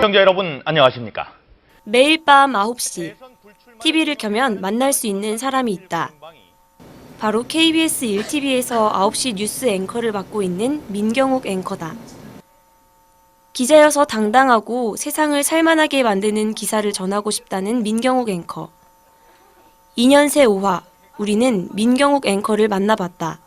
시청자 여러분 안녕하십니까? 매일 밤 9시 TV를 켜면 만날 수 있는 사람이 있다. 바로 KBS 1TV에서 9시 뉴스 앵커를 맡고 있는 민경욱 앵커다. 기자여서 당당하고 세상을 살만하게 만드는 기사를 전하고 싶다는 민경욱 앵커. 2년 새 5화, 우리는 민경욱 앵커를 만나봤다.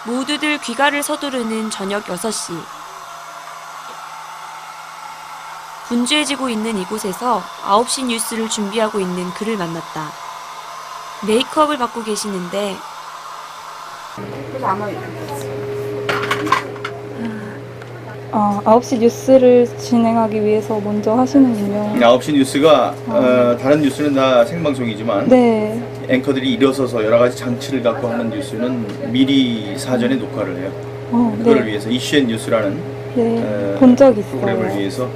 모두들 귀가를 서두르는 저녁 6시. 분주해지고 있는 이곳에서 9시 뉴스를 준비하고 있는 그를 만났다. 메이크업을 받고 계시는데 그래서 아마 9시 뉴스를 진행하기 위해서 먼저 하시는군요. 9시 뉴스가 다른 뉴스는 다 생방송이지만 네. 앵커들이 일어서서 여러 가지 장치를 갖고 하는 뉴스는 미리 사전에 녹화를 해요. 그거를 네. 위해서 이슈앤 뉴스라는 네. 본 적 있어요. 프로그램을 위해서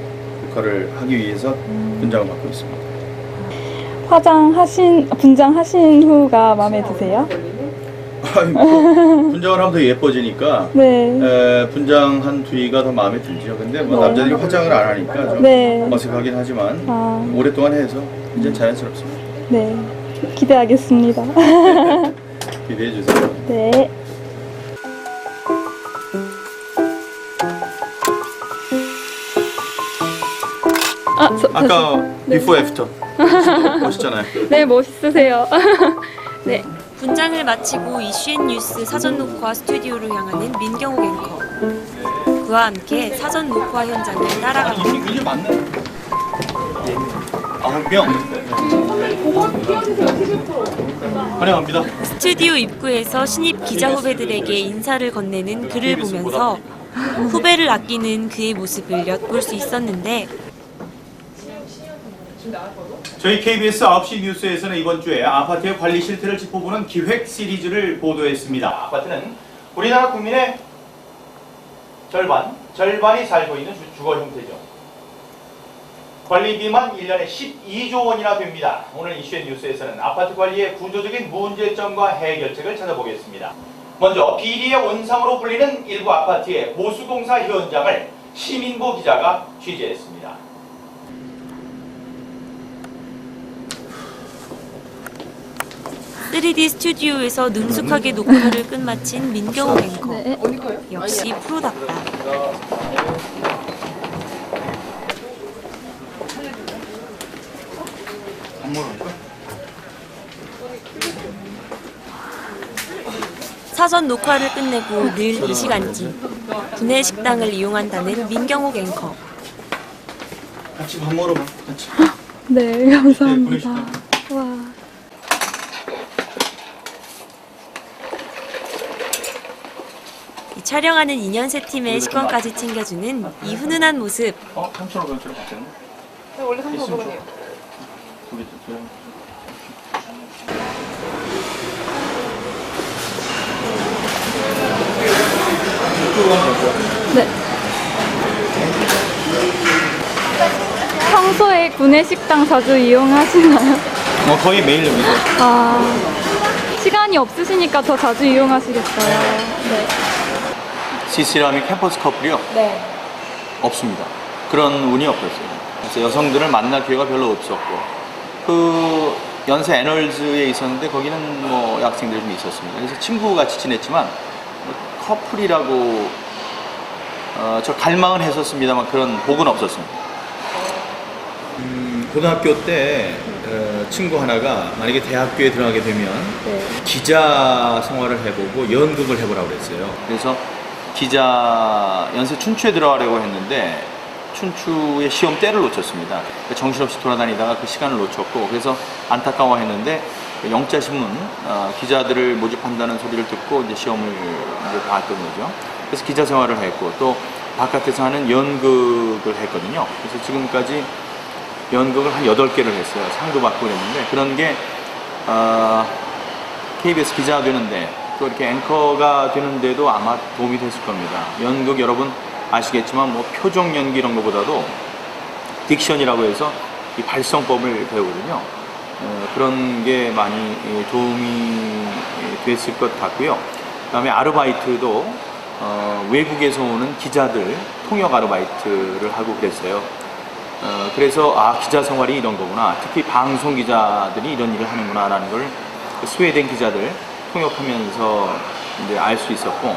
녹화를 하기 위해서 분장을 받고 있습니다. 분장하신 후가 마음에 드세요? 분장을 하면 더 예뻐지니까 네. 분장한 뒤가 더 마음에 들죠. 근데 뭐 남자들이 화장을 안 하니까 좀 네. 어색하긴 하지만 오랫동안 해서 이제 자연스럽습니다. 네. 기대하겠습니다. 기대해 주세요. 네. 아까 before after 보셨잖아요. 네, 멋있으세요. 네. 분장을 마치고 이슈앤 뉴스 사전 녹화 스튜디오로 향하는 민경욱 앵커. 그와 함께 사전 녹화 현장을 따라갑니다. 이게 맞네. 9명. 환영합니다. 스튜디오 입구에서 신입 기자 후배들에게 인사를 건네는 그를 보면서 후배를 아끼는 그의 모습을 엿볼 수 있었는데 저희 KBS 9시 뉴스에서는 이번 주에 아파트의 관리 실태를 짚어보는 기획 시리즈를 보도했습니다. 아파트는 우리나라 국민의 절반이 살고 있는 주거 형태죠. 관리비만 1년에 12조 원이나 됩니다. 오늘 이슈앤 뉴스에서는 아파트 관리의 구조적인 문제점과 해결책을 찾아보겠습니다. 먼저 비리의 원상으로 불리는 일부 아파트의 보수공사 현장을 시민보 기자가 취재했습니다. 3D 스튜디오에서 능숙하게 녹화를 끝마친 민경욱 앵커. 역시 프로답다. 사전 녹화를 끝내고 늘 이 시간쯤 구내 식당을 이용한다는 민경욱 앵커. 같이 밥 먹으러 가. 같이. 네, 감사합니다. 와. 촬영하는 2년새 팀의 식권까지 챙겨주는 이 훈훈한 모습. 3,500원짜리 받겠네? 네, 원래 3,500원이에요. 네. 평소에 구내식당 자주 이용하시나요? 거의 매일 여기서. 시간이 없으시니까 더 자주 이용하시겠어요. 네. 시시라미 캠퍼스 커플이요? 네. 없습니다. 그런 운이 없었어요. 그래서 여성들을 만날 기회가 별로 없었고 그 연세 애널즈에 있었는데 거기는 뭐 여학생들이 좀 있었습니다. 그래서 친구같이 지냈지만 커플이라고 저 갈망은 했었습니다만 그런 복은 없었습니다. 고등학교 때 친구 하나가 만약에 대학교에 들어가게 되면 기자 생활을 해보고 연극을 해보라고 그랬어요. 그래서 기자 연세 춘추에 들어가려고 했는데 춘추의 시험 때를 놓쳤습니다. 정신없이 돌아다니다가 그 시간을 놓쳤고 그래서 안타까워했는데 영자신문 기자들을 모집한다는 소리를 듣고 이제 시험을 이제 봤던 거죠. 그래서 기자 생활을 했고 또 바깥에서 하는 연극을 했거든요. 그래서 지금까지 연극을 한 8개를 했어요. 상도 받고 그랬는데 그런 게 KBS 기자가 되는데 또 이렇게 앵커가 되는데도 아마 도움이 됐을 겁니다. 연극 여러분 아시겠지만 뭐 표정 연기 이런 것보다도 딕션이라고 해서 이 발성법을 배우거든요. 그런 게 많이 도움이 됐을 것 같고요. 그다음에 아르바이트도 외국에서 오는 기자들 통역 아르바이트를 하고 그랬어요. 그래서 기자 생활이 이런 거구나. 특히 방송 기자들이 이런 일을 하는구나라는 걸 스웨덴 기자들 통역하면서 이제 알 수 있었고,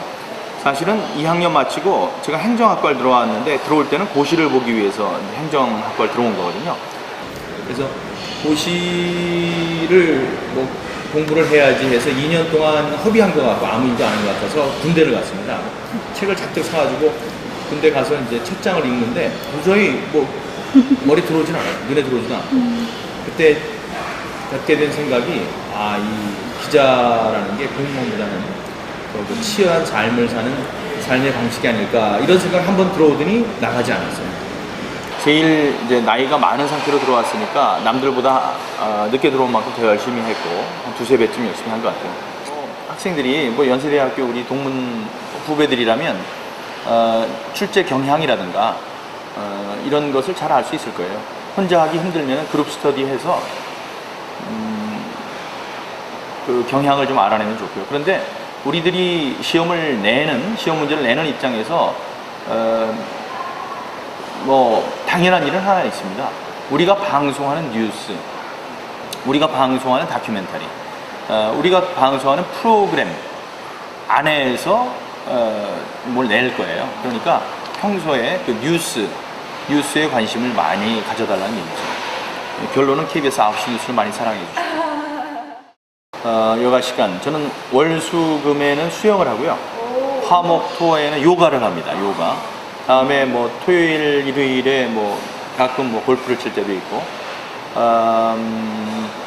사실은 2학년 마치고 제가 행정학과를 들어왔는데 들어올 때는 고시를 보기 위해서 행정학과를 들어온 거거든요. 그래서 고시를 뭐 공부를 해야지 해서 2년 동안 허비한 것 같고 아무 일도 아닌 것 같아서 군대를 갔습니다. 책을 잔뜩 사가지고 군대 가서 이제 첫 장을 읽는데 도저히 뭐 머리 들어오진 않아요. 눈에 들어오진 않고. 그때 갖게 된 생각이 이 기자라는 게 공무원보다는 더 치열한 삶을 사는 삶의 방식이 아닐까 이런 생각이 한번 들어오더니 나가지 않았어요. 제일 이제 나이가 많은 상태로 들어왔으니까 남들보다 늦게 들어온 만큼 더 열심히 했고 한 두세 배쯤 열심히 한 것 같아요. 학생들이 뭐 연세대학교 우리 동문 후배들이라면 출제 경향이라든가 이런 것을 잘 알 수 있을 거예요. 혼자 하기 힘들면 그룹 스터디 해서 그 경향을 좀 알아내면 좋고요. 그런데 우리들이 시험 문제를 내는 입장에서 뭐 당연한 일은 하나 있습니다. 우리가 방송하는 뉴스, 우리가 방송하는 다큐멘터리, 우리가 방송하는 프로그램 안에서 뭘 낼 거예요. 그러니까 평소에 그 뉴스에 관심을 많이 가져달라는 얘기죠. 결론은 KBS 9시 뉴스를 많이 사랑해 주시죠. 여가 시간, 저는 월수금에는 수영을 하고요. 화목토에는 요가를 합니다. 요가. 다음에 뭐 토요일, 일요일에 뭐 가끔 뭐 골프를 칠 때도 있고,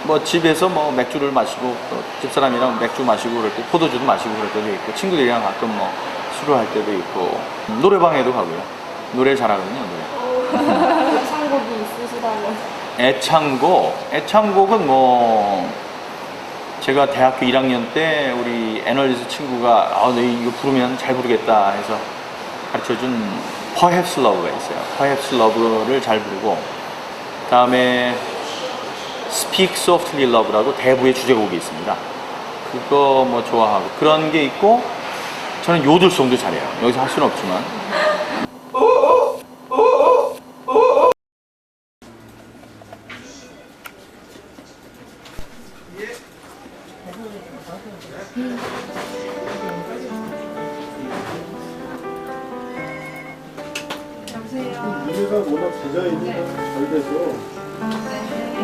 뭐 집에서 뭐 맥주를 마시고 또 집사람이랑 맥주 마시고 그럴 때 포도주도 마시고 그럴 때도 있고, 친구들이랑 가끔 뭐 술을 할 때도 있고, 노래방에도 가고요. 노래를 잘하거든요. 노래. 애창곡이 있으시다면? 애창곡은 뭐 제가 대학교 1학년 때 우리 애널리스트 친구가 너 이거 부르면 잘 부르겠다 해서 가르쳐준 Perhaps Love가 있어요. Perhaps Love를 잘 부르고, 다음에 Speak Softly Love라고 대부의 주제곡이 있습니다. 그거 뭐 좋아하고 그런 게 있고, 저는 요들송도 잘해요. 여기서 할 수는 없지만.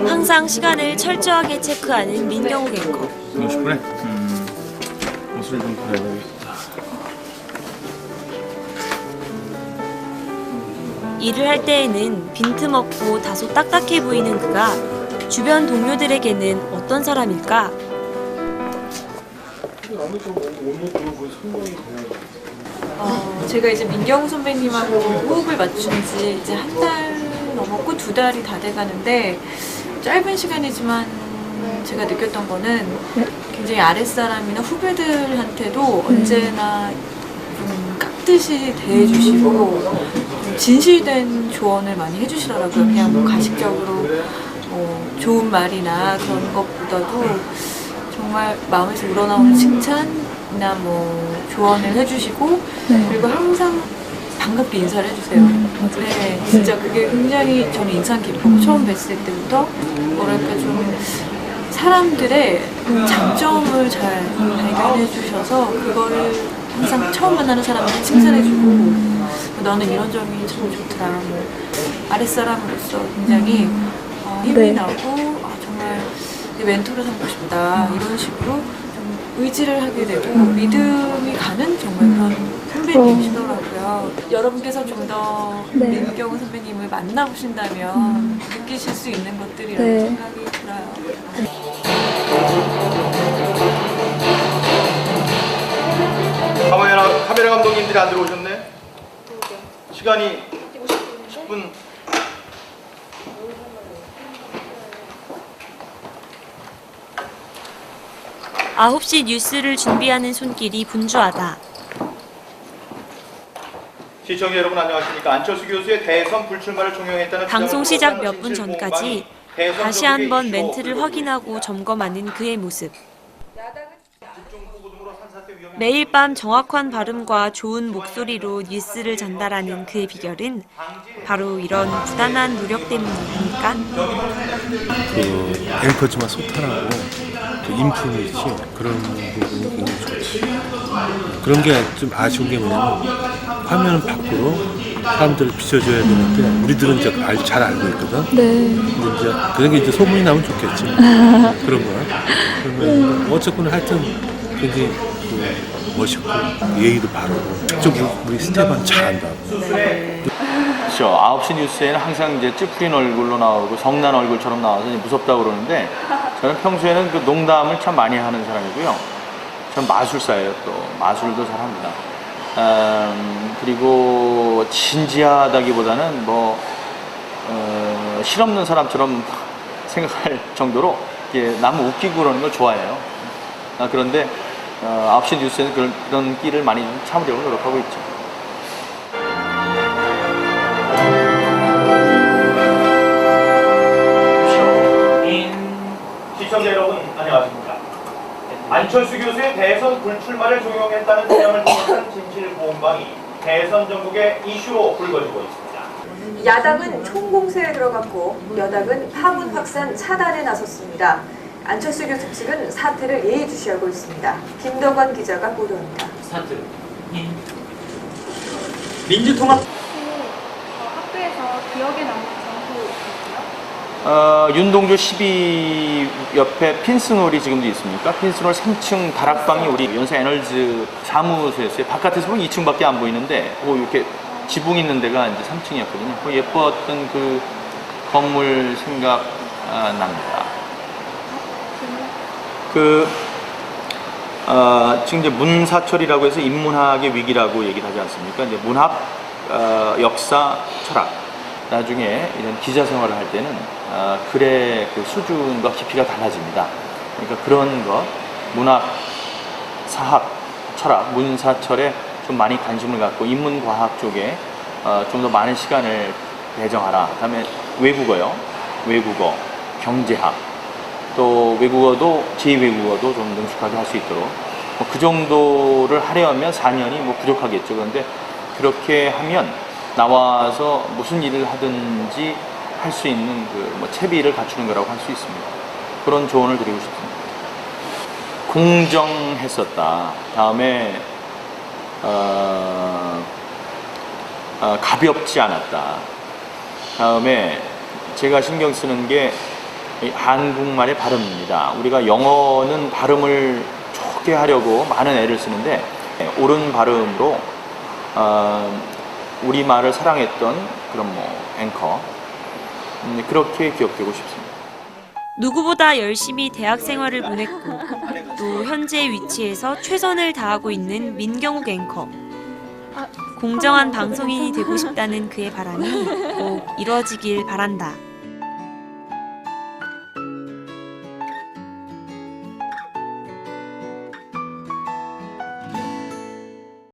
항상 시간을 철저하게 체크하는 민경욱 앵커. 50분에? 옷을 좀 그려야 되겠다. 일을 할 때에는 빈틈없고 다소 딱딱해 보이는 그가 주변 동료들에게는 어떤 사람일까? 제가 이제 민경욱 선배님하고 호흡을 맞춘 지 이제 한 달 넘었고 2달이 다 돼가는데, 짧은 시간이지만 제가 느꼈던 거는 굉장히 아랫사람이나 후배들한테도 언제나 좀 깍듯이 대해주시고 좀 진실된 조언을 많이 해주시더라고요. 그냥 뭐 가식적으로 뭐 좋은 말이나 그런 것보다도 정말 마음에서 우러나오는 칭찬이나 뭐 조언을 해주시고, 그리고 항상 반갑게 인사를 해주세요. 네, 진짜 그게 굉장히 저는 인상 깊었고, 처음 뵀을 때부터 뭐랄까 좀 사람들의 장점을 잘 발견해 주셔서 그거를 항상 처음 만나는 사람한테 칭찬해주고, 너는 이런 점이 참 좋더라. 뭐 아랫사람으로서 굉장히 힘이 나고 정말 내 멘토를 삼고 싶다, 이런 식으로 좀 의지를 하게 되고 믿음이 가는 정말 그런 선배님이시더라고요. 여러분께서 좀 더 민경욱 선배님을 만나보신다면 느끼실 수 있는 것들이라는 생각이 들어요. 카메라 감독님들이 안 들어오셨네? 시간이 10분. 아홉 시 뉴스를 준비하는 손길이 분주하다. 시청자 여러분 안녕하십니까. 안철수 교수의 대선 불출마를 종용했다는 방송 시작 몇 분 전까지 다시 한번 멘트를 확인하고 점검하는 그의 모습. 매일 밤 정확한 발음과 좋은 목소리로 뉴스를 전달하는 그의 비결은 바로 이런 부단한 노력 때문 아닙니까? 그 앵커지만 소탈하고 또 인품이 있지 그런 부분이 굉장히 좋지. 그런 게 좀 아쉬운 게 뭐냐면 화면 밖으로 사람들을 비춰줘야 되는데 우리들은 이제 잘 알고 있거든. 네. 근데 이제 그런 게 이제 소문이 나면 좋겠지. 그런 거야. 그러면 어쨌거나 하여튼 굉장히 멋있고 예의도 바르고 좀 우리 스테반 잘한다고. 그렇죠. 9시 뉴스에는 항상 이제 찌푸린 얼굴로 나오고 성난 얼굴처럼 나와서 이제 무섭다고 그러는데 저는 평소에는 그 농담을 참 많이 하는 사람이고요. 전 마술사예요. 또 마술도 잘합니다. 그리고 진지하다기보다는 실없는 사람처럼 생각할 정도로 남 웃기고 그러는 걸 좋아해요. 그런데 9시 뉴스에는 그런 끼를 많이 좀 참으려고 노력하고 있죠. 시청자 여러분 안녕하십니까. 안철수 교수의 대선 불출마를 종용했다는 주장을 통한 진실보험방이 대선 전국의 이슈로 불거지고 있습니다. 야당은 총공세에 들어갔고 여당은 파문 확산 차단에 나섰습니다. 안철수 교수 측은 사태를 예의주시하고 있습니다. 김덕원 기자가 보도합니다. 민주통합 학교에서 기억에 남는 장소 있으세요? 윤동주 12 옆에 핀스놀이 지금도 있습니까? 핀스놀 3층 다락방이 우리 연세 에너지 사무소였어요. 바깥에서 보면 2층밖에 안 보이는데 이렇게 지붕 있는 데가 이제 3층이었거든요. 그 예뻤던 그 건물 생각납니다. 지금 이제 문사철이라고 해서 인문학의 위기라고 얘기를 하지 않습니까? 이제 문학, 역사, 철학. 나중에 이런 기자 생활을 할 때는 글의 그 수준과 깊이가 달라집니다. 그러니까 그런 것, 문학, 사학, 철학, 문사철에 좀 많이 관심을 갖고 인문과학 쪽에 좀 더 많은 시간을 배정하라. 그다음에 외국어요. 외국어, 경제학, 또 외국어도 제2외국어도 좀 능숙하게 할 수 있도록 그 정도를 하려면 4년이 부족하겠죠. 그런데 그렇게 하면 나와서 무슨 일을 하든지 할 수 있는 채비를 갖추는 거라고 할 수 있습니다. 그런 조언을 드리고 싶습니다. 공정했었다. 다음에 가볍지 않았다. 다음에 제가 신경 쓰는 게 한국말의 발음입니다. 우리가 영어는 발음을 좋게 하려고 많은 애를 쓰는데 옳은 발음으로 우리말을 사랑했던 그런 앵커 그렇게 기억되고 싶습니다. 누구보다 열심히 대학 생활을 보냈고 또 현재 위치에서 최선을 다하고 있는 민경욱 앵커. 공정한 방송인이 되고 싶다는 그의 바람이 꼭 이루어지길 바란다.